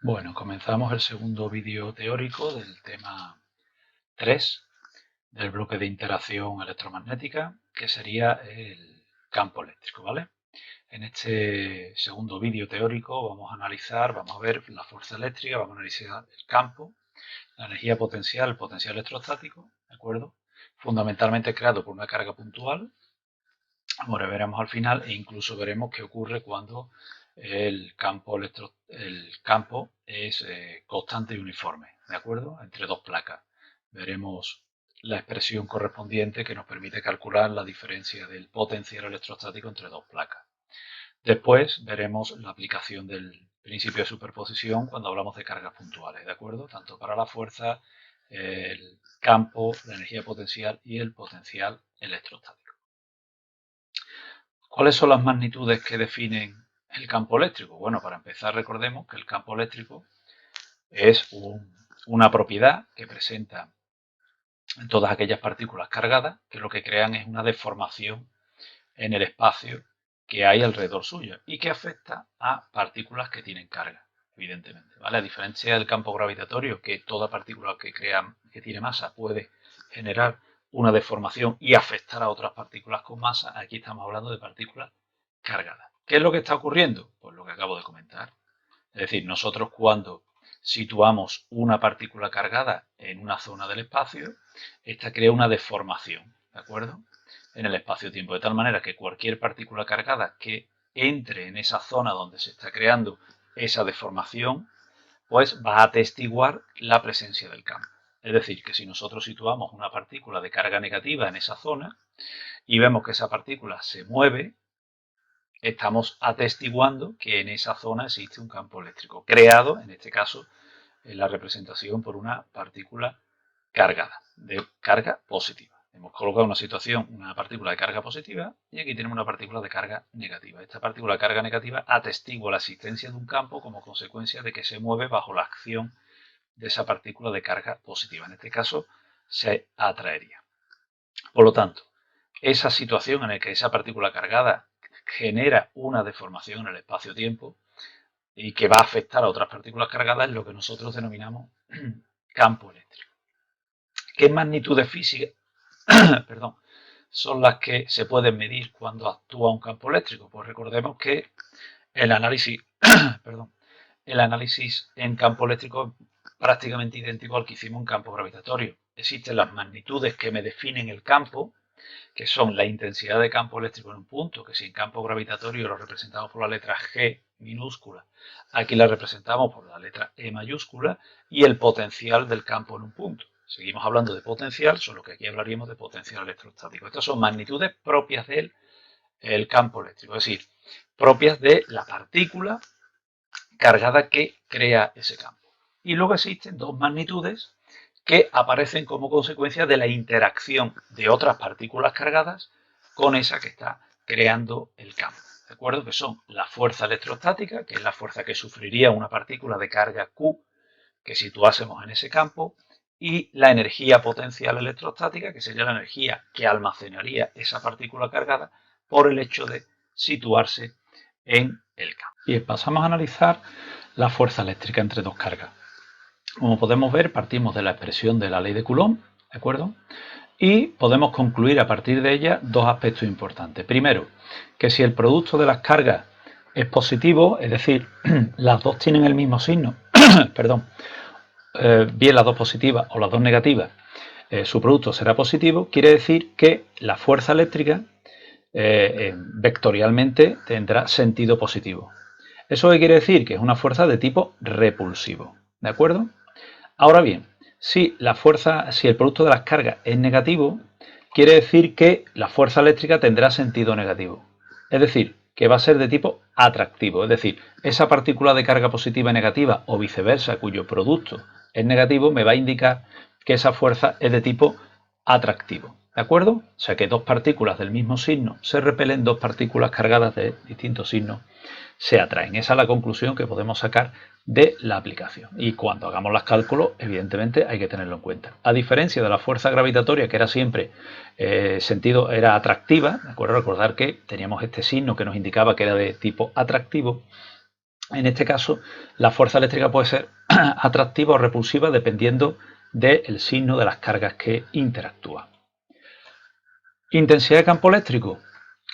Bueno, comenzamos el segundo vídeo teórico del tema 3 del bloque de interacción electromagnética, que sería el campo eléctrico, ¿vale? En este segundo vídeo teórico vamos a ver la fuerza eléctrica, vamos a analizar el campo, la energía potencial, el potencial electrostático, ¿de acuerdo? Fundamentalmente creado por una carga puntual. Bueno, veremos al final e incluso veremos qué ocurre cuando el campo es constante y uniforme, ¿de acuerdo? Entre dos placas. Veremos la expresión correspondiente que nos permite calcular la diferencia del potencial electrostático entre dos placas. Después veremos la aplicación del principio de superposición cuando hablamos de cargas puntuales, ¿de acuerdo? Tanto para la fuerza, el campo, la energía potencial y el potencial electrostático. ¿Cuáles son las magnitudes que definen el campo eléctrico? Bueno, para empezar recordemos que el campo eléctrico es una propiedad que presenta todas aquellas partículas cargadas que lo que crean es una deformación en el espacio que hay alrededor suyo y que afecta a partículas que tienen carga, evidentemente, ¿vale? A diferencia del campo gravitatorio, que toda partícula que tiene masa puede generar una deformación y afectar a otras partículas con masa, aquí estamos hablando de partículas cargadas. ¿Qué es lo que está ocurriendo? Pues lo que acabo de comentar. Es decir, nosotros cuando situamos una partícula cargada en una zona del espacio, esta crea una deformación, ¿de acuerdo? En el espacio-tiempo, de tal manera que cualquier partícula cargada que entre en esa zona donde se está creando esa deformación, pues va a atestiguar la presencia del campo. Es decir, que si nosotros situamos una partícula de carga negativa en esa zona y vemos que esa partícula se mueve, estamos atestiguando que en esa zona existe un campo eléctrico, creado, en este caso, en la representación por una partícula cargada, de carga positiva. Hemos colocado una partícula de carga positiva y aquí tenemos una partícula de carga negativa. Esta partícula de carga negativa atestigua la existencia de un campo como consecuencia de que se mueve bajo la acción de esa partícula de carga positiva. En este caso, se atraería. Por lo tanto, esa situación en la que esa partícula cargada genera una deformación en el espacio-tiempo y que va a afectar a otras partículas cargadas es lo que nosotros denominamos campo eléctrico. ¿Qué magnitudes físicas perdón, son las que se pueden medir cuando actúa un campo eléctrico? Pues recordemos que el análisis, el análisis en campo eléctrico es prácticamente idéntico al que hicimos en campo gravitatorio. Existen las magnitudes que me definen el campo, que son la intensidad de campo eléctrico en un punto, que si en campo gravitatorio lo representamos por la letra G minúscula, aquí la representamos por la letra E mayúscula, y el potencial del campo en un punto. Seguimos hablando de potencial, solo que aquí hablaríamos de potencial electrostático. Estas son magnitudes propias del campo eléctrico, es decir, propias de la partícula cargada que crea ese campo. Y luego existen dos magnitudes que aparecen como consecuencia de la interacción de otras partículas cargadas con esa que está creando el campo. ¿De acuerdo? Que son la fuerza electrostática, que es la fuerza que sufriría una partícula de carga Q que situásemos en ese campo, y la energía potencial electrostática, que sería la energía que almacenaría esa partícula cargada por el hecho de situarse en el campo. Y pasamos a analizar la fuerza eléctrica entre dos cargas. Como podemos ver, partimos de la expresión de la ley de Coulomb, ¿de acuerdo? Y podemos concluir a partir de ella dos aspectos importantes. Primero, que si el producto de las cargas es positivo, es decir, las dos tienen el mismo signo, perdón, bien las dos positivas o las dos negativas, su producto será positivo, quiere decir que la fuerza eléctrica vectorialmente tendrá sentido positivo. ¿Eso qué quiere decir? Que es una fuerza de tipo repulsivo, ¿de acuerdo? Ahora bien, si el producto de las cargas es negativo, quiere decir que la fuerza eléctrica tendrá sentido negativo. Es decir, que va a ser de tipo atractivo. Es decir, esa partícula de carga positiva y negativa o viceversa, cuyo producto es negativo, me va a indicar que esa fuerza es de tipo atractivo. ¿De acuerdo? O sea que dos partículas del mismo signo se repelen, dos partículas cargadas de distintos signos se atraen. Esa es la conclusión que podemos sacar de la aplicación. Y cuando hagamos los cálculos, evidentemente hay que tenerlo en cuenta. A diferencia de la fuerza gravitatoria, que era siempre era atractiva, ¿de acuerdo? Recordar que teníamos este signo que nos indicaba que era de tipo atractivo. En este caso, la fuerza eléctrica puede ser atractiva o repulsiva dependiendo del signo de las cargas que interactúan. Intensidad de campo eléctrico.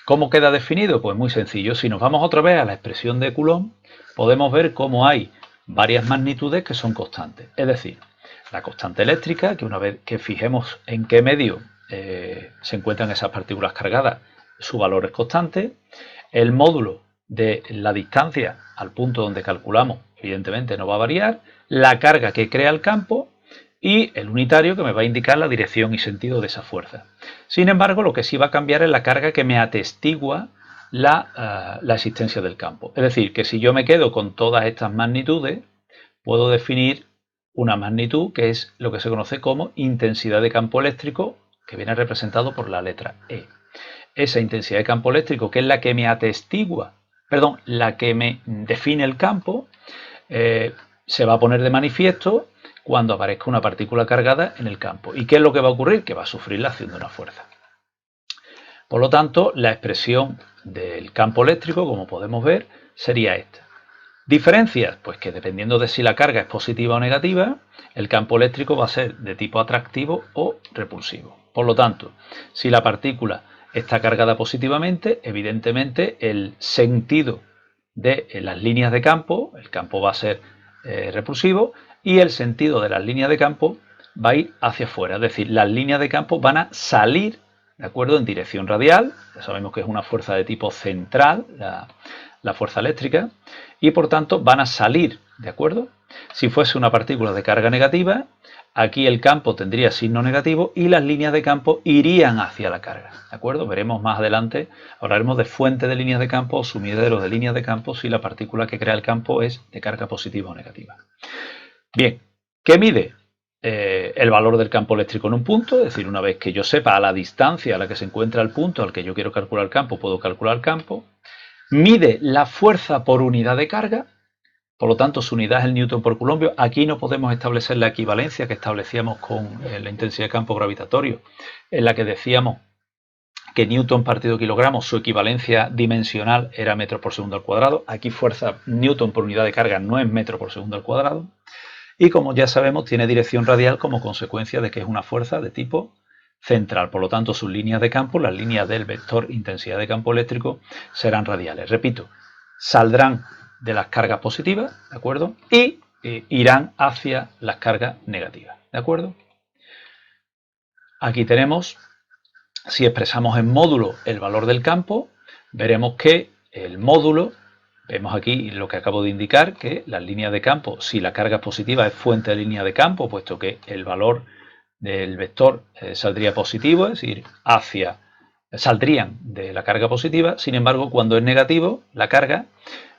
¿Cómo queda definido? Pues muy sencillo. Si nos vamos otra vez a la expresión de Coulomb, podemos ver cómo hay varias magnitudes que son constantes. Es decir, la constante eléctrica, que una vez que fijemos en qué medio se encuentran esas partículas cargadas, su valor es constante. El módulo de la distancia al punto donde calculamos, evidentemente no va a variar. La carga que crea el campo y el unitario, que me va a indicar la dirección y sentido de esa fuerza. Sin embargo, lo que sí va a cambiar es la carga que me atestigua la existencia del campo. Es decir, que si yo me quedo con todas estas magnitudes, puedo definir una magnitud que es lo que se conoce como intensidad de campo eléctrico, que viene representado por la letra E. Esa intensidad de campo eléctrico, que es la que me atestigua, la que me define el campo, se va a poner de manifiesto cuando aparezca una partícula cargada en el campo. ¿Y qué es lo que va a ocurrir? Que va a sufrir la acción de una fuerza. Por lo tanto, la expresión del campo eléctrico, como podemos ver, sería esta. ¿Diferencias? Pues que dependiendo de si la carga es positiva o negativa, el campo eléctrico va a ser de tipo atractivo o repulsivo. Por lo tanto, si la partícula está cargada positivamente, evidentemente el sentido de las líneas de campo, el campo va a ser repulsivo, y el sentido de las líneas de campo va a ir hacia afuera. Es decir, las líneas de campo van a salir, ¿de acuerdo?, en dirección radial. Ya sabemos que es una fuerza de tipo central, la fuerza eléctrica, y por tanto van a salir, ¿de acuerdo? Si fuese una partícula de carga negativa, aquí el campo tendría signo negativo y las líneas de campo irían hacia la carga, ¿de acuerdo? Veremos más adelante, hablaremos de fuente de líneas de campo o sumidero de líneas de campo si la partícula que crea el campo es de carga positiva o negativa. Bien, ¿qué mide? El valor del campo eléctrico en un punto, es decir, una vez que yo sepa a la distancia a la que se encuentra el punto al que yo quiero calcular el campo, puedo calcular el campo. Mide la fuerza por unidad de carga, por lo tanto su unidad es el newton por coulombio. Aquí no podemos establecer la equivalencia que establecíamos con la intensidad de campo gravitatorio, en la que decíamos que newton partido kilogramo, su equivalencia dimensional era metro por segundo al cuadrado. Aquí fuerza newton por unidad de carga no es metro por segundo al cuadrado. Y como ya sabemos, tiene dirección radial como consecuencia de que es una fuerza de tipo central. Por lo tanto, sus líneas de campo, las líneas del vector intensidad de campo eléctrico, serán radiales. Repito, saldrán de las cargas positivas, ¿de acuerdo? Y irán hacia las cargas negativas, ¿de acuerdo? Aquí tenemos, si expresamos en módulo el valor del campo, veremos que el módulo, vemos aquí lo que acabo de indicar, que las líneas de campo, si la carga es positiva, es fuente de línea de campo, puesto que el valor del vector saldría positivo, es decir, saldrían de la carga positiva. Sin embargo, cuando es negativo, la carga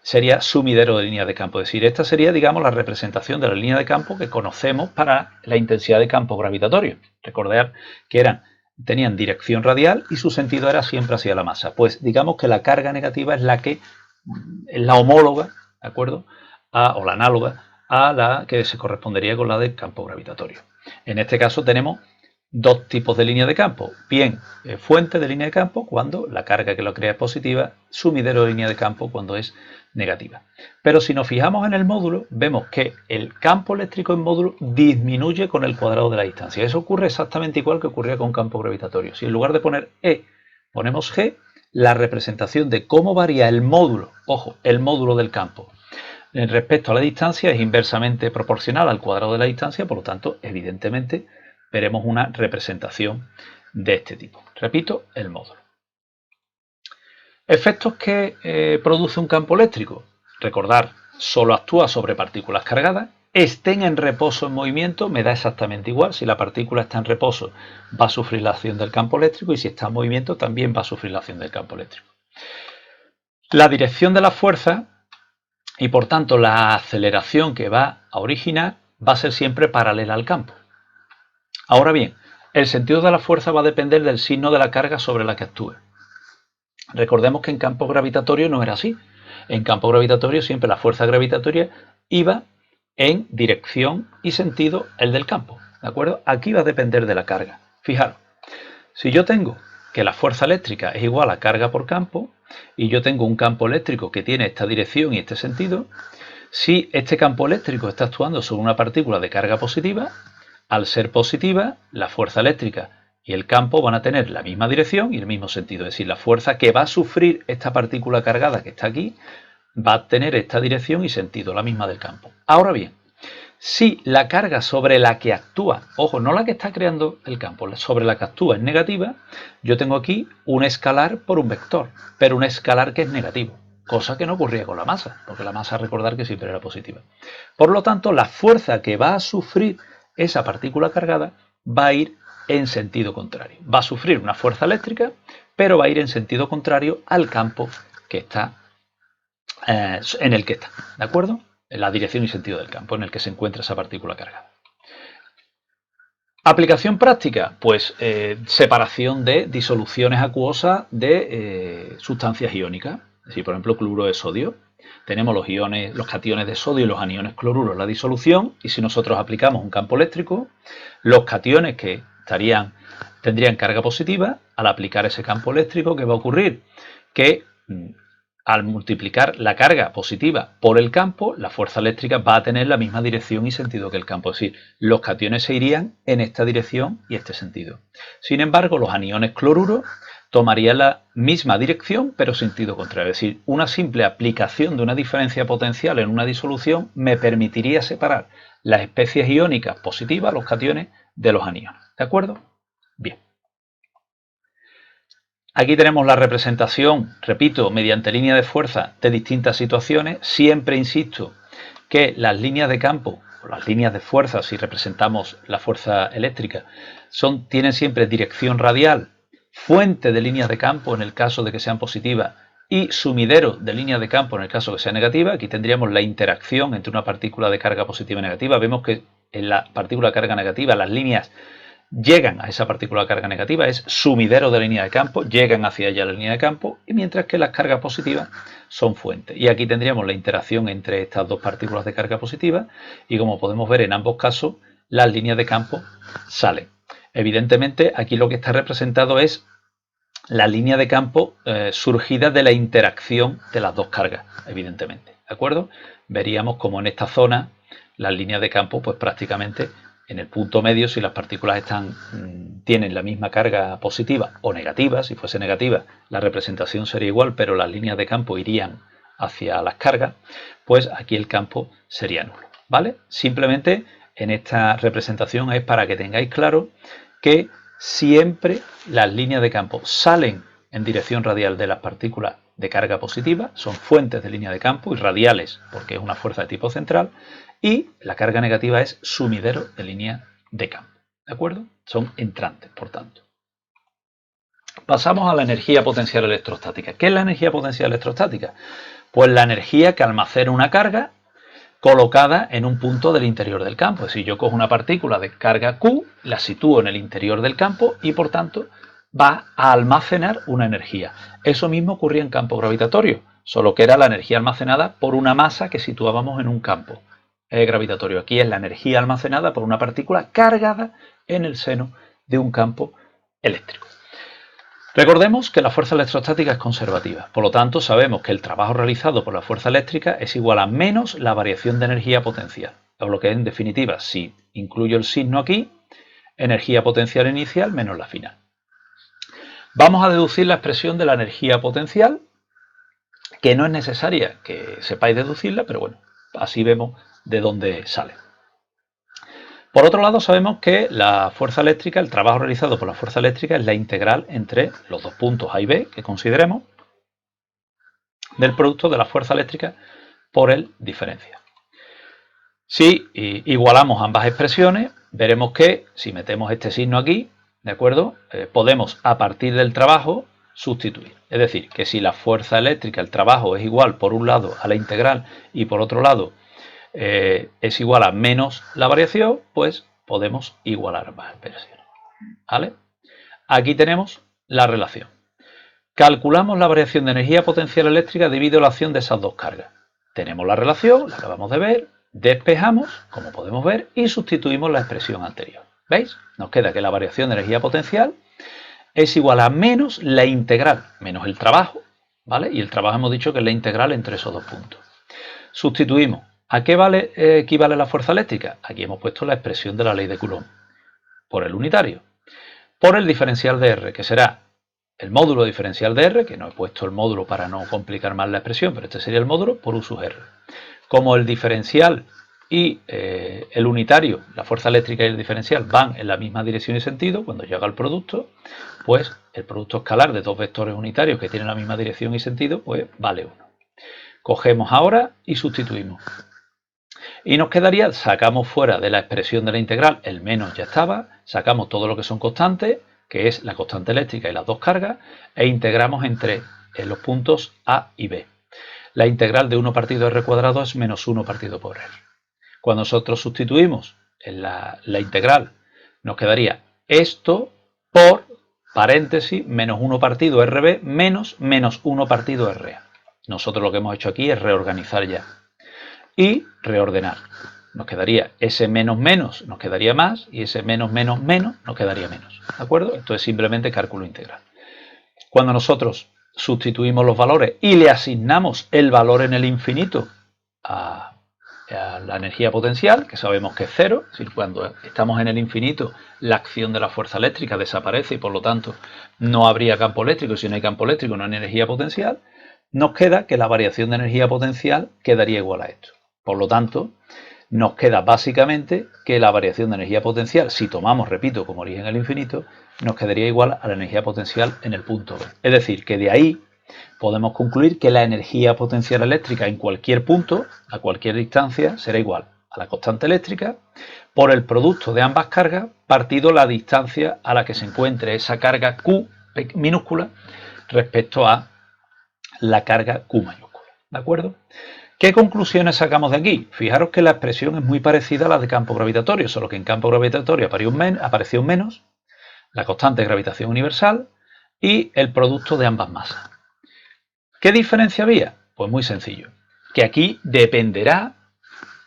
sería sumidero de línea de campo. Es decir, esta sería, digamos, la representación de la línea de campo que conocemos para la intensidad de campo gravitatorio. Recordad que tenían dirección radial y su sentido era siempre hacia la masa. Pues digamos que la carga negativa es la homóloga, ¿de acuerdo? O la análoga a la que se correspondería con la del campo gravitatorio. En este caso tenemos dos tipos de línea de campo. Bien, fuente de línea de campo cuando la carga que lo crea es positiva, sumidero de línea de campo cuando es negativa. Pero si nos fijamos en el módulo, vemos que el campo eléctrico en módulo disminuye con el cuadrado de la distancia. Eso ocurre exactamente igual que ocurría con campo gravitatorio. Si en lugar de poner E ponemos G, la representación de cómo varía el módulo, ojo, el módulo del campo, respecto a la distancia es inversamente proporcional al cuadrado de la distancia, por lo tanto, evidentemente, veremos una representación de este tipo. Repito, el módulo. Efectos que produce un campo eléctrico. Recordar, solo actúa sobre partículas cargadas. Estén en reposo o en movimiento, me da exactamente igual. Si la partícula está en reposo, va a sufrir la acción del campo eléctrico, y si está en movimiento, también va a sufrir la acción del campo eléctrico. La dirección de la fuerza y por tanto la aceleración que va a originar va a ser siempre paralela al campo. Ahora bien, el sentido de la fuerza va a depender del signo de la carga sobre la que actúe. Recordemos que en campo gravitatorio no era así. En campo gravitatorio siempre la fuerza gravitatoria iba en dirección y sentido el del campo, ¿de acuerdo? Aquí va a depender de la carga. Fijaros, si yo tengo que la fuerza eléctrica es igual a carga por campo, y yo tengo un campo eléctrico que tiene esta dirección y este sentido, si este campo eléctrico está actuando sobre una partícula de carga positiva, al ser positiva, la fuerza eléctrica y el campo van a tener la misma dirección y el mismo sentido. Es decir, la fuerza que va a sufrir esta partícula cargada que está aquí va a tener esta dirección y sentido, la misma del campo. Ahora bien, si la carga sobre la que actúa, ojo, no la que está creando el campo, sobre la que actúa es negativa, yo tengo aquí un escalar por un vector, pero un escalar que es negativo, cosa que no ocurría con la masa, porque la masa, recordar que siempre era positiva. Por lo tanto, la fuerza que va a sufrir esa partícula cargada va a ir en sentido contrario. Va a sufrir una fuerza eléctrica, pero va a ir en sentido contrario al campo que está en el que está, ¿de acuerdo? En la dirección y sentido del campo en el que se encuentra esa partícula cargada. Aplicación práctica, pues separación de disoluciones acuosas de sustancias iónicas. Es decir, por ejemplo, cloruro de sodio. Tenemos los iones, los cationes de sodio y los aniones cloruro en la disolución, y si nosotros aplicamos un campo eléctrico, los cationes que tendrían carga positiva, al aplicar ese campo eléctrico, ¿qué va a ocurrir? Que al multiplicar la carga positiva por el campo, la fuerza eléctrica va a tener la misma dirección y sentido que el campo. Es decir, los cationes se irían en esta dirección y este sentido. Sin embargo, los aniones cloruro tomarían la misma dirección, pero sentido contrario. Es decir, una simple aplicación de una diferencia potencial en una disolución me permitiría separar las especies iónicas positivas, los cationes, de los aniones. ¿De acuerdo? Bien. Aquí tenemos la representación, repito, mediante línea de fuerza de distintas situaciones. Siempre insisto que las líneas de campo, o las líneas de fuerza, si representamos la fuerza eléctrica, tienen siempre dirección radial, fuente de líneas de campo en el caso de que sean positivas y sumidero de líneas de campo en el caso de que sea negativa. Aquí tendríamos la interacción entre una partícula de carga positiva y negativa. Vemos que en la partícula de carga negativa las líneas llegan a esa partícula de carga negativa, es sumidero de línea de campo, llegan hacia ella la línea de campo, y mientras que las cargas positivas son fuentes. Y aquí tendríamos la interacción entre estas dos partículas de carga positiva, y como podemos ver en ambos casos, las líneas de campo salen. Evidentemente, aquí lo que está representado es la línea de campo surgida de la interacción de las dos cargas, evidentemente. ¿De acuerdo? Veríamos como en esta zona las líneas de campo, pues prácticamente en el punto medio, si las partículas tienen la misma carga positiva o negativa, si fuese negativa, la representación sería igual, pero las líneas de campo irían hacia las cargas, pues aquí el campo sería nulo, ¿vale? Simplemente en esta representación es para que tengáis claro que siempre las líneas de campo salen en dirección radial de las partículas de carga positiva, son fuentes de línea de campo y radiales porque es una fuerza de tipo central, y la carga negativa es sumidero de línea de campo, ¿de acuerdo? Son entrantes, por tanto. Pasamos a la energía potencial electrostática. ¿Qué es la energía potencial electrostática? Pues la energía que almacena una carga colocada en un punto del interior del campo. Es decir, yo cojo una partícula de carga Q, la sitúo en el interior del campo y por tanto va a almacenar una energía. Eso mismo ocurría en campo gravitatorio, solo que era la energía almacenada por una masa que situábamos en un campo gravitatorio. Aquí es la energía almacenada por una partícula cargada en el seno de un campo eléctrico. Recordemos que la fuerza electrostática es conservativa, por lo tanto sabemos que el trabajo realizado por la fuerza eléctrica es igual a menos la variación de energía potencial, por lo que en definitiva, si incluyo el signo aquí, energía potencial inicial menos la final. Vamos a deducir la expresión de la energía potencial, que no es necesaria que sepáis deducirla, pero bueno, así vemos de dónde sale. Por otro lado, sabemos que la fuerza eléctrica, el trabajo realizado por la fuerza eléctrica es la integral entre los dos puntos A y B que consideremos del producto de la fuerza eléctrica por el diferencial. Si igualamos ambas expresiones, veremos que si metemos este signo aquí, ¿de acuerdo? Podemos a partir del trabajo sustituir. Es decir, que si la fuerza eléctrica, el trabajo es igual por un lado a la integral y por otro lado es igual a menos la variación, pues podemos igualar ambas expresiones, ¿vale? Aquí tenemos la relación. Calculamos la variación de energía potencial eléctrica debido a la acción de esas dos cargas. Tenemos la relación, la acabamos de ver, despejamos, como podemos ver, y sustituimos la expresión anterior. ¿Veis? Nos queda que la variación de energía potencial es igual a menos la integral, menos el trabajo, ¿vale? Y el trabajo hemos dicho que es la integral entre esos dos puntos. Sustituimos. ¿A qué equivale la fuerza eléctrica? Aquí hemos puesto la expresión de la ley de Coulomb por el unitario, por el diferencial de R, que será el módulo diferencial de R, que no he puesto el módulo para no complicar más la expresión, pero este sería el módulo por U sub R. Como el diferencial y el unitario, la fuerza eléctrica y el diferencial van en la misma dirección y sentido, cuando yo haga el producto, pues el producto escalar de dos vectores unitarios que tienen la misma dirección y sentido, pues vale 1. Cogemos ahora y sustituimos. Y nos quedaría, sacamos fuera de la expresión de la integral, el menos ya estaba, sacamos todo lo que son constantes, que es la constante eléctrica y las dos cargas, e integramos entre los puntos A y B. La integral de 1 partido R cuadrado es menos 1 partido por R. Cuando nosotros sustituimos en la integral, nos quedaría esto por paréntesis menos 1 partido RB menos 1 partido RA. Nosotros lo que hemos hecho aquí es reorganizar ya y reordenar. Nos quedaría ese menos menos, nos quedaría más, y ese menos menos menos nos quedaría menos. ¿De acuerdo? Esto es simplemente cálculo integral. Cuando nosotros sustituimos los valores y le asignamos el valor en el infinito a la energía potencial, que sabemos que es cero, es decir, cuando estamos en el infinito, la acción de la fuerza eléctrica desaparece y por lo tanto no habría campo eléctrico, y si no hay campo eléctrico no hay energía potencial, nos queda que la variación de energía potencial quedaría igual a esto. Por lo tanto, nos queda básicamente que la variación de energía potencial, si tomamos, repito, como origen el infinito, nos quedaría igual a la energía potencial en el punto B. Es decir, que de ahí podemos concluir que la energía potencial eléctrica en cualquier punto, a cualquier distancia, será igual a la constante eléctrica por el producto de ambas cargas partido la distancia a la que se encuentre esa carga Q minúscula respecto a la carga Q mayúscula. ¿De acuerdo? ¿Qué conclusiones sacamos de aquí? Fijaros que la expresión es muy parecida a la de campo gravitatorio, solo que en campo gravitatorio apareció un menos, la constante de gravitación universal y el producto de ambas masas. ¿Qué diferencia había? Pues muy sencillo, que aquí dependerá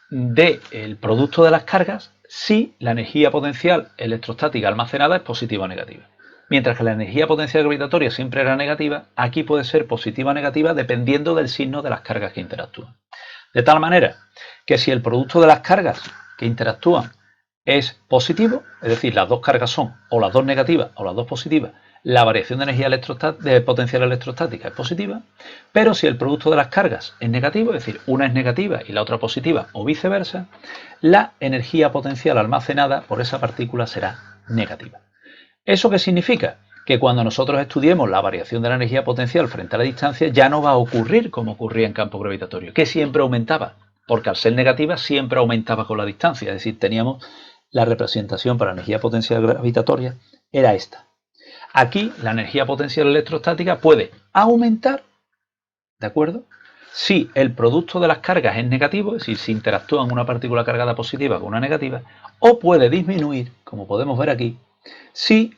del producto de las cargas si la energía potencial electrostática almacenada es positiva o negativa. Mientras que la energía potencial gravitatoria siempre era negativa, aquí puede ser positiva o negativa dependiendo del signo de las cargas que interactúan. De tal manera que si el producto de las cargas que interactúan es positivo, es decir, las dos cargas son o las dos negativas o las dos positivas, la variación de energía de potencial electrostática es positiva, pero si el producto de las cargas es negativo, es decir, una es negativa y la otra positiva o viceversa, la energía potencial almacenada por esa partícula será negativa. ¿Eso qué significa? Que cuando nosotros estudiemos la variación de la energía potencial frente a la distancia ya no va a ocurrir como ocurría en campo gravitatorio, que siempre aumentaba, porque al ser negativa siempre aumentaba con la distancia, es decir, teníamos la representación para la energía potencial gravitatoria era esta. Aquí la energía potencial electrostática puede aumentar, ¿de acuerdo? Si el producto de las cargas es negativo, es decir, si interactúan una partícula cargada positiva con una negativa, o puede disminuir, como podemos ver aquí, si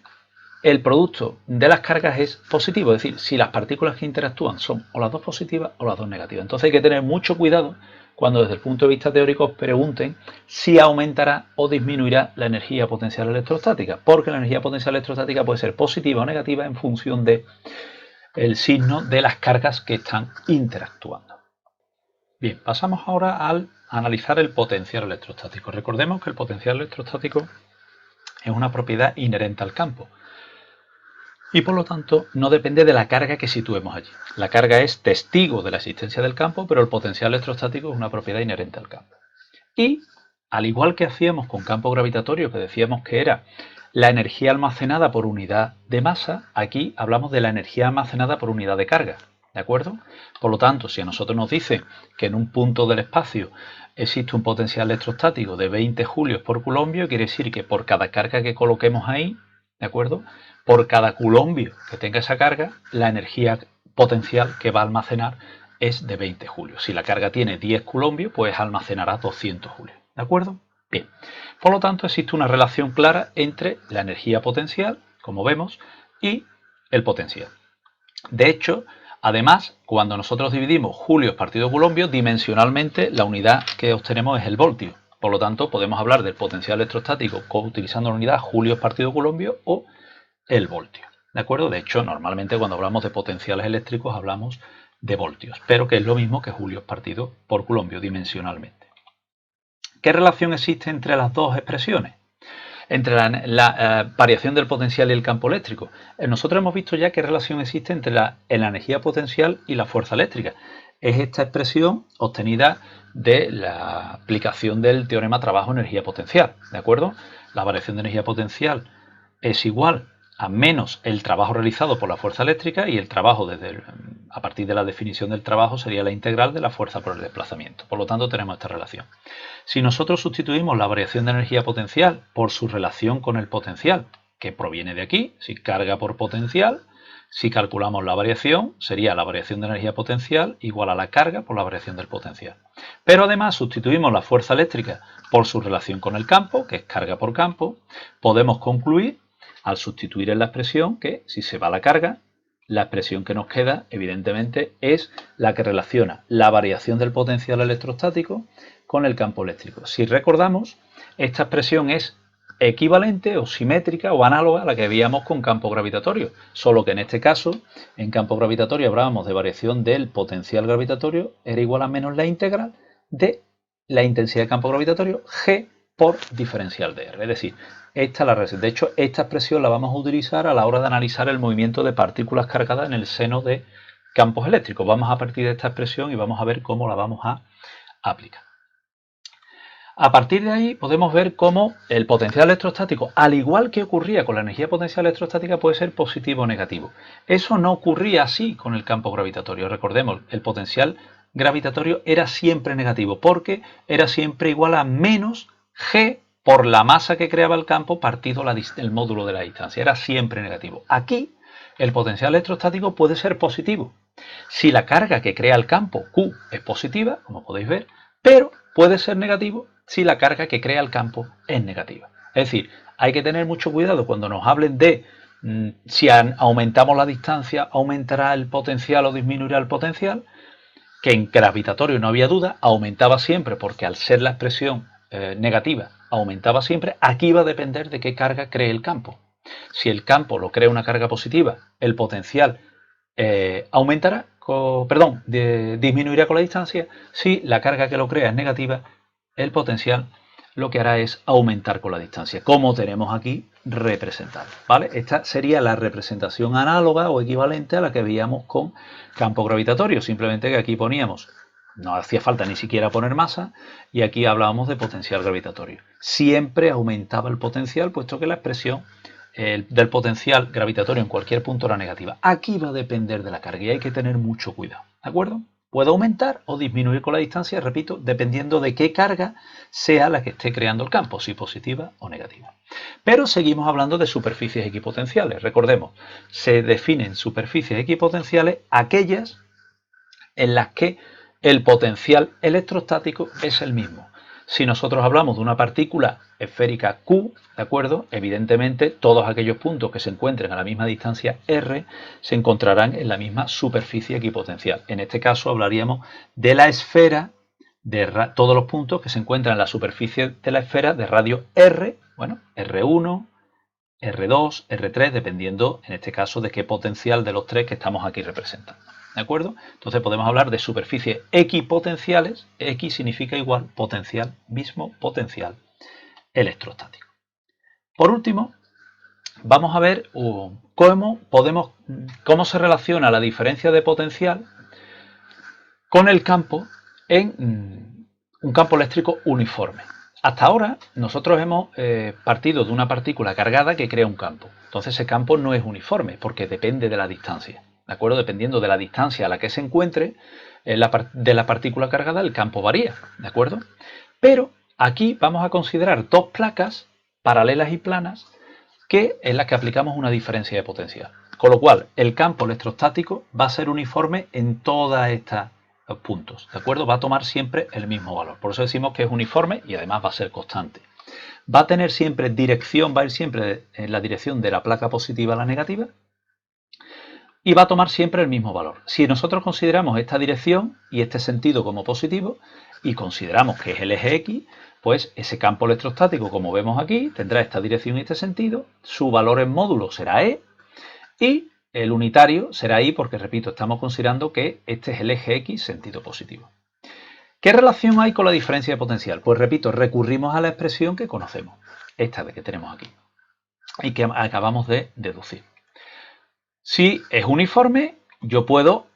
el producto de las cargas es positivo, es decir, si las partículas que interactúan son o las dos positivas o las dos negativas. Entonces hay que tener mucho cuidado cuando desde el punto de vista teórico os pregunten si aumentará o disminuirá la energía potencial electrostática, porque la energía potencial electrostática puede ser positiva o negativa en función del signo de las cargas que están interactuando. Bien, pasamos ahora al analizar el potencial electrostático. Recordemos que el potencial electrostático es una propiedad inherente al campo y por lo tanto no depende de la carga que situemos allí. La carga es testigo de la existencia del campo, pero el potencial electrostático es una propiedad inherente al campo. Y al igual que hacíamos con campo gravitatorio, que decíamos que era la energía almacenada por unidad de masa, aquí hablamos de la energía almacenada por unidad de carga, ¿de acuerdo? Por lo tanto, si a nosotros nos dice que en un punto del espacio existe un potencial electrostático de 20 julios por culombio, quiere decir que por cada carga que coloquemos ahí, ¿de acuerdo? Por cada culombio que tenga esa carga, la energía potencial que va a almacenar es de 20 julios. Si la carga tiene 10 culombios, pues almacenará 200 julios. ¿De acuerdo? Bien. Por lo tanto, existe una relación clara entre la energía potencial, como vemos, y el potencial. De hecho, además, cuando nosotros dividimos julios partido culombio, dimensionalmente la unidad que obtenemos es el voltio. Por lo tanto, podemos hablar del potencial electrostático utilizando la unidad julios partido culombio o el voltio. ¿de acuerdo? De hecho, normalmente cuando hablamos de potenciales eléctricos hablamos de voltios, pero que es lo mismo que julios partido por coulomb bidimensionalmente. ¿Qué relación existe entre las dos expresiones? Entre la variación del potencial y el campo eléctrico. Nosotros hemos visto ya qué relación existe entre la energía potencial y la fuerza eléctrica. Es esta expresión obtenida de la aplicación del teorema trabajo-energía potencial, ¿de acuerdo? La variación de energía potencial es igual a menos el trabajo realizado por la fuerza eléctrica, y el trabajo a partir de la definición del trabajo sería la integral de la fuerza por el desplazamiento. Por lo tanto, tenemos esta relación. Si nosotros sustituimos la variación de energía potencial por su relación con el potencial, que proviene de aquí, si carga por potencial, si calculamos la variación, sería la variación de energía potencial igual a la carga por la variación del potencial. Pero además sustituimos la fuerza eléctrica por su relación con el campo, que es carga por campo, podemos concluir al sustituir en la expresión que si se va la carga, la expresión que nos queda evidentemente es la que relaciona la variación del potencial electrostático con el campo eléctrico. Si recordamos, esta expresión es equivalente o simétrica o análoga a la que veíamos con campo gravitatorio, solo que en este caso, en campo gravitatorio hablábamos de variación del potencial gravitatorio, era igual a menos la integral de la intensidad de campo gravitatorio G por diferencial de R. Es decir, de hecho, esta expresión la vamos a utilizar a la hora de analizar el movimiento de partículas cargadas en el seno de campos eléctricos. Vamos a partir de esta expresión y vamos a ver cómo la vamos a aplicar. A partir de ahí podemos ver cómo el potencial electrostático, al igual que ocurría con la energía potencial electrostática, puede ser positivo o negativo. Eso no ocurría así con el campo gravitatorio. Recordemos, el potencial gravitatorio era siempre negativo porque era siempre igual a menos G por la masa que creaba el campo partido el módulo de la distancia. Era siempre negativo. Aquí el potencial electrostático puede ser positivo si la carga que crea el campo Q es positiva, como podéis ver, pero puede ser negativo si la carga que crea el campo es negativa. Es decir, hay que tener mucho cuidado cuando nos hablen de si aumentamos la distancia, aumentará el potencial o disminuirá el potencial, que en gravitatorio no había duda, aumentaba siempre porque al ser la expresión negativa, aumentaba siempre. Aquí va a depender de qué carga cree el campo. Si el campo lo crea una carga positiva, el potencial disminuirá con la distancia. Si la carga que lo crea es negativa, el potencial lo que hará es aumentar con la distancia, como tenemos aquí representado, ¿vale? Esta sería la representación análoga o equivalente a la que veíamos con campo gravitatorio, simplemente que aquí poníamos, no hacía falta ni siquiera poner masa, y aquí hablábamos de potencial gravitatorio. Siempre aumentaba el potencial, puesto que la expresión del potencial gravitatorio en cualquier punto era negativa. Aquí va a depender de la carga y hay que tener mucho cuidado, ¿de acuerdo? Puede aumentar o disminuir con la distancia, repito, dependiendo de qué carga sea la que esté creando el campo, si positiva o negativa. Pero seguimos hablando de superficies equipotenciales. Recordemos, se definen superficies equipotenciales aquellas en las que el potencial electrostático es el mismo. Si nosotros hablamos de una partícula esférica Q, ¿de acuerdo? Evidentemente todos aquellos puntos que se encuentren a la misma distancia R se encontrarán en la misma superficie equipotencial. En este caso hablaríamos de la esfera, de todos los puntos que se encuentran en la superficie de la esfera de radio R, bueno, R1, R2, R3, dependiendo en este caso de qué potencial de los tres que estamos aquí representando. ¿De acuerdo? Entonces podemos hablar de superficies equipotenciales. X significa igual potencial, mismo potencial electrostático. Por último, vamos a ver cómo se relaciona la diferencia de potencial con el campo en un campo eléctrico uniforme. Hasta ahora nosotros hemos partido de una partícula cargada que crea un campo. Entonces ese campo no es uniforme porque depende de la distancia. ¿De acuerdo? Dependiendo de la distancia a la que se encuentre de la partícula cargada, el campo varía. ¿De acuerdo? Pero aquí vamos a considerar dos placas paralelas y planas en las que aplicamos una diferencia de potencial. Con lo cual, el campo electrostático va a ser uniforme en todas estas puntos, ¿de acuerdo? Va a tomar siempre el mismo valor. Por eso decimos que es uniforme y además va a ser constante. Va a tener siempre dirección, va a ir siempre en la dirección de la placa positiva a la negativa y va a tomar siempre el mismo valor. Si nosotros consideramos esta dirección y este sentido como positivo y consideramos que es el eje X, pues ese campo electrostático, como vemos aquí, tendrá esta dirección y este sentido, su valor en módulo será E, Y el unitario será Y porque, repito, estamos considerando que este es el eje X sentido positivo. ¿Qué relación hay con la diferencia de potencial? Pues repito, recurrimos a la expresión que conocemos, esta de que tenemos aquí, y que acabamos de deducir. Si es uniforme, yo puedo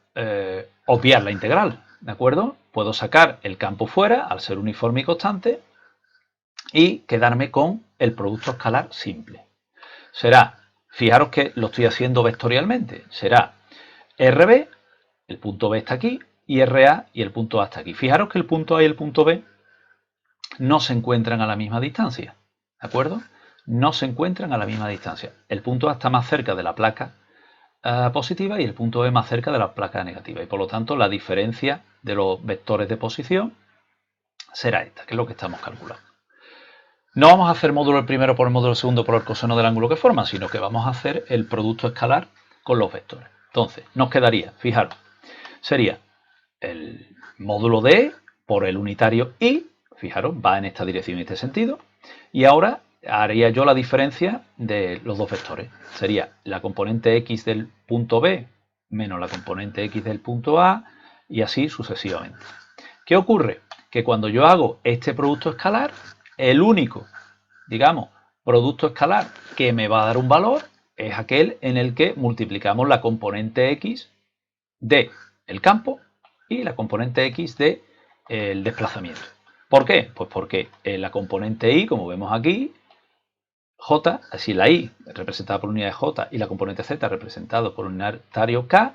obviar la integral, ¿de acuerdo? Puedo sacar el campo fuera, al ser uniforme y constante, y quedarme con el producto escalar simple. Será, fijaros que lo estoy haciendo vectorialmente, será RB, el punto B está aquí, y RA y el punto A está aquí. Fijaros que el punto A y el punto B no se encuentran a la misma distancia, ¿de acuerdo? No se encuentran a la misma distancia. El punto A está más cerca de la placa positiva y el punto B más cerca de la placa negativa. Y por lo tanto, la diferencia de los vectores de posición será esta, que es lo que estamos calculando. No vamos a hacer módulo el primero por el módulo segundo por el coseno del ángulo que forman, sino que vamos a hacer el producto escalar con los vectores. Entonces, nos quedaría, fijaros, sería el módulo de E por el unitario Y, fijaros, va en esta dirección y este sentido, y ahora haría yo la diferencia de los dos vectores. Sería la componente X del punto B menos la componente X del punto A, y así sucesivamente. ¿Qué ocurre? Que cuando yo hago este producto escalar, el único, digamos, producto escalar que me va a dar un valor es aquel en el que multiplicamos la componente X de el campo y la componente X de el desplazamiento. ¿Por qué? Pues porque la componente Y, como vemos aquí, J, así la Y representada por unidad de J y la componente Z representada por unitario K,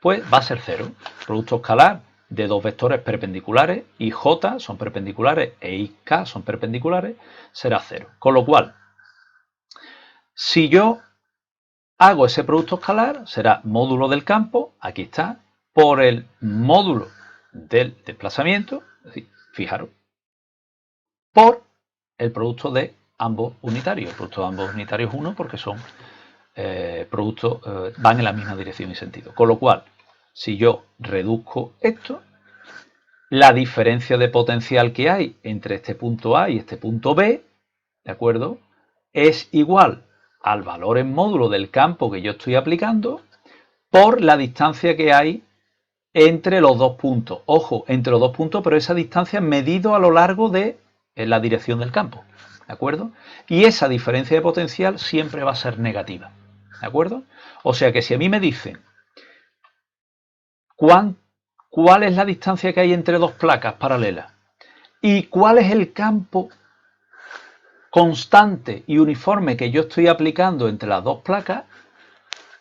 pues va a ser 0. Producto escalar de dos vectores perpendiculares, IJ son perpendiculares e IK son perpendiculares, será 0. Con lo cual, si yo hago ese producto escalar, será módulo del campo, aquí está, por el módulo del desplazamiento, es decir, fijaros, por el producto de ambos unitarios. El producto de ambos unitarios es 1 porque son productos, van en la misma dirección y sentido. Con lo cual, si yo reduzco esto, la diferencia de potencial que hay entre este punto A y este punto B, ¿de acuerdo?, es igual al valor en módulo del campo que yo estoy aplicando por la distancia que hay entre los dos puntos. Ojo, entre los dos puntos, pero esa distancia medido a lo largo de la dirección del campo, ¿de acuerdo? Y esa diferencia de potencial siempre va a ser negativa, ¿de acuerdo? O sea que si a mí me dicen cuál es la distancia que hay entre dos placas paralelas y cuál es el campo constante y uniforme que yo estoy aplicando entre las dos placas,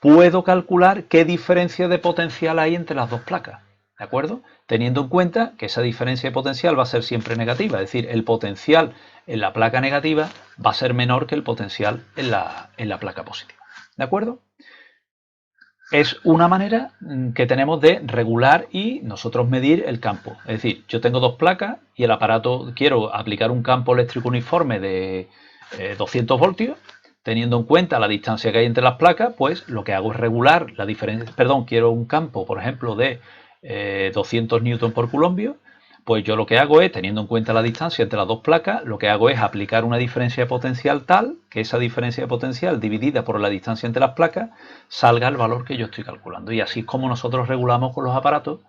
puedo calcular qué diferencia de potencial hay entre las dos placas, ¿de acuerdo? Teniendo en cuenta que esa diferencia de potencial va a ser siempre negativa, es decir, el potencial en la placa negativa va a ser menor que el potencial en la placa positiva, ¿de acuerdo? Es una manera que tenemos de regular y nosotros medir el campo. Es decir, yo tengo dos placas y el aparato, quiero aplicar un campo eléctrico uniforme de 200 voltios, teniendo en cuenta la distancia que hay entre las placas, pues lo que hago es regular la diferencia. Perdón, quiero un campo, por ejemplo, de 200 newton por culombio, pues yo lo que hago es, teniendo en cuenta la distancia entre las dos placas, lo que hago es aplicar una diferencia de potencial tal que esa diferencia de potencial dividida por la distancia entre las placas salga el valor que yo estoy calculando. Y así es como nosotros regulamos con los aparatos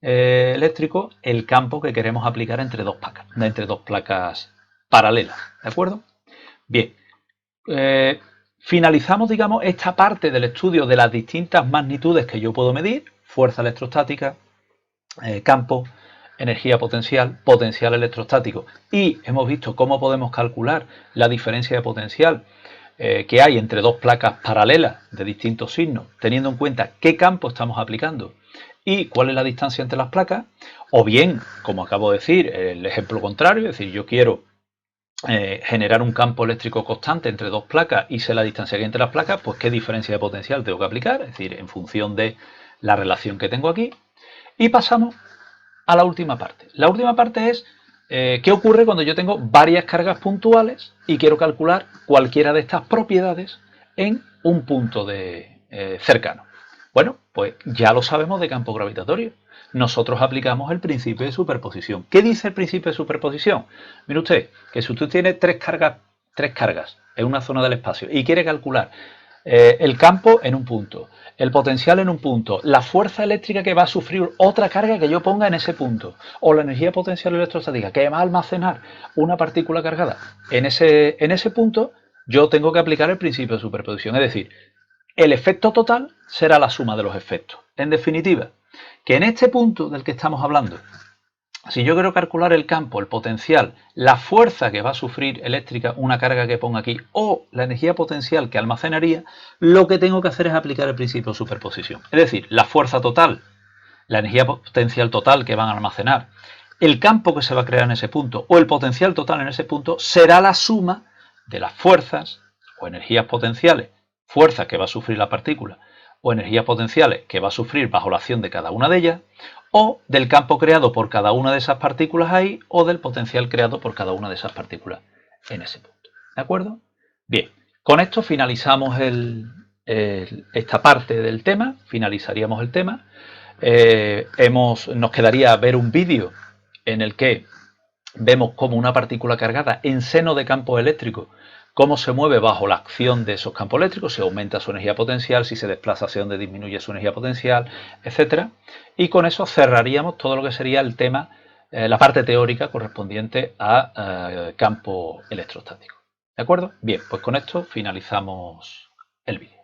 eléctricos el campo que queremos aplicar entre dos placas paralelas. ¿De acuerdo? Bien. Finalizamos, digamos, esta parte del estudio de las distintas magnitudes que yo puedo medir: fuerza electrostática, campo, energía potencial, potencial electrostático, y hemos visto cómo podemos calcular la diferencia de potencial que hay entre dos placas paralelas de distintos signos, teniendo en cuenta qué campo estamos aplicando y cuál es la distancia entre las placas. O bien, como acabo de decir, el ejemplo contrario, es decir, yo quiero generar un campo eléctrico constante entre dos placas y sé la distancia que hay entre las placas, pues qué diferencia de potencial tengo que aplicar, es decir, en función de la relación que tengo aquí. Y pasamos a la última parte. La última parte es qué ocurre cuando yo tengo varias cargas puntuales y quiero calcular cualquiera de estas propiedades en un punto cercano. Bueno, pues ya lo sabemos de campo gravitatorio. Nosotros aplicamos el principio de superposición. ¿Qué dice el principio de superposición? Mire usted, que si usted tiene tres cargas en una zona del espacio y quiere calcular el campo en un punto, el potencial en un punto, la fuerza eléctrica que va a sufrir otra carga que yo ponga en ese punto, o la energía potencial electrostática que va a almacenar una partícula cargada en ese punto, yo tengo que aplicar el principio de superposición. Es decir, el efecto total será la suma de los efectos. En definitiva, que en este punto del que estamos hablando, si yo quiero calcular el campo, el potencial, la fuerza que va a sufrir eléctrica una carga que ponga aquí o la energía potencial que almacenaría, lo que tengo que hacer es aplicar el principio de superposición. Es decir, la fuerza total, la energía potencial total que van a almacenar, el campo que se va a crear en ese punto o el potencial total en ese punto será la suma de las fuerzas o energías potenciales, fuerzas que va a sufrir la partícula o energías potenciales que va a sufrir bajo la acción de cada una de ellas, o del campo creado por cada una de esas partículas ahí, o del potencial creado por cada una de esas partículas en ese punto. ¿De acuerdo? Bien, con esto finalizamos esta parte del tema, finalizaríamos el tema. Nos quedaría ver un vídeo en el que vemos cómo una partícula cargada en seno de campo eléctrico, cómo se mueve bajo la acción de esos campos eléctricos, si aumenta su energía potencial, si se desplaza hacia donde disminuye su energía potencial, etcétera. Y con eso cerraríamos todo lo que sería el tema, la parte teórica correspondiente a campo electrostático. ¿De acuerdo? Bien, pues con esto finalizamos el vídeo.